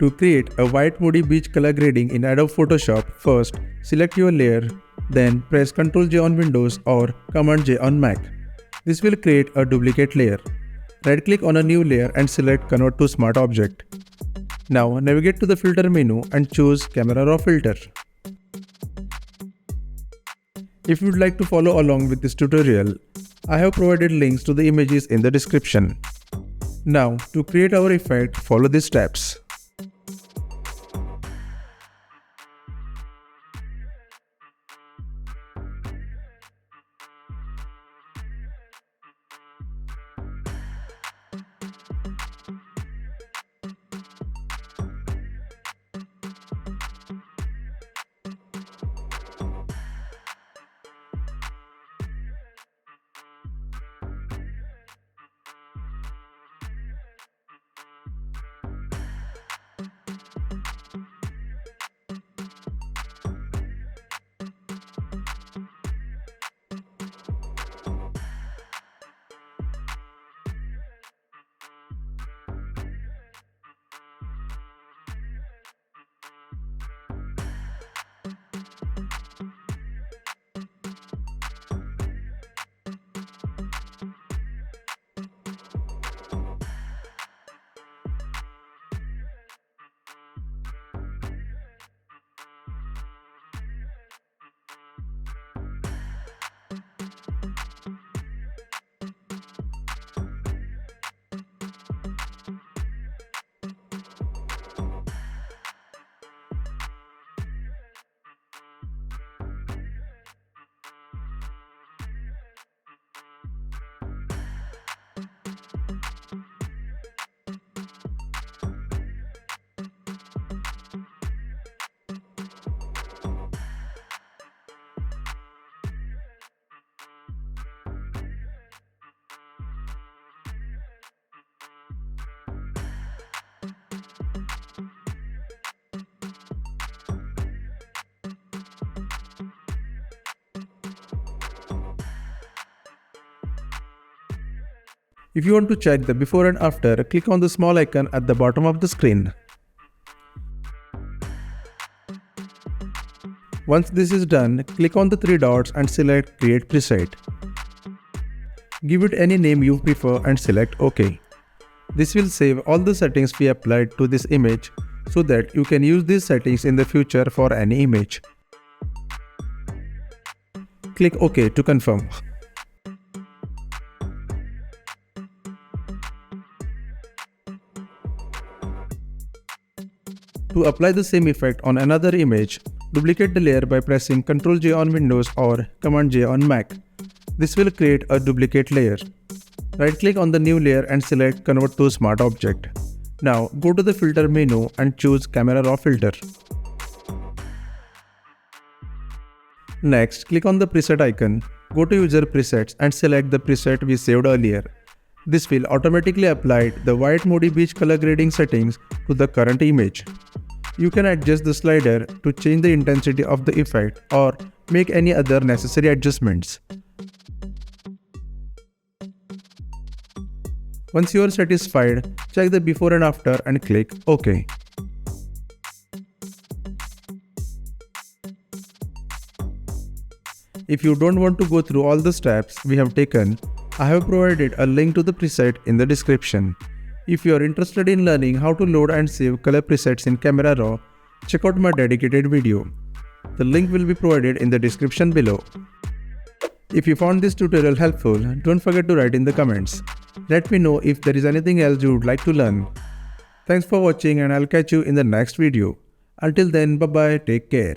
To create a white Moody beach color grading in Adobe Photoshop, first select your layer, then press Ctrl J on Windows or Command J on Mac. This will create a duplicate layer. Right click on a new layer and select Convert to Smart Object. Now navigate to the filter menu and choose Camera Raw Filter. If you would like to follow along with this tutorial, I have provided links to the images in the description. Now to create our effect, follow these steps. If you want to check the before and after, click on the small icon at the bottom of the screen. Once this is done, click on the three dots and select Create Preset. Give it any name you prefer and select OK. This will save all the settings we applied to this image so that you can use these settings in the future for any image. Click OK to confirm. To apply the same effect on another image, duplicate the layer by pressing Ctrl J on Windows or Command J on Mac. This will create a duplicate layer. Right click on the new layer and select Convert to Smart Object. Now go to the filter menu and choose Camera Raw Filter. Next, click on the preset icon, go to User Presets and select the preset we saved earlier. This will automatically apply the white Moody beach color grading settings to the current image. You can adjust the slider to change the intensity of the effect or make any other necessary adjustments. Once you are satisfied, check the before and after and click OK. If you don't want to go through all the steps we have taken, I have provided a link to the preset in the description. If you are interested in learning how to load and save color presets in Camera Raw, check out my dedicated video. The link will be provided in the description below. If you found this tutorial helpful, don't forget to write in the comments. Let me know if there is anything else you would like to learn. Thanks for watching and I'll catch you in the next video. Until then, bye bye, take care.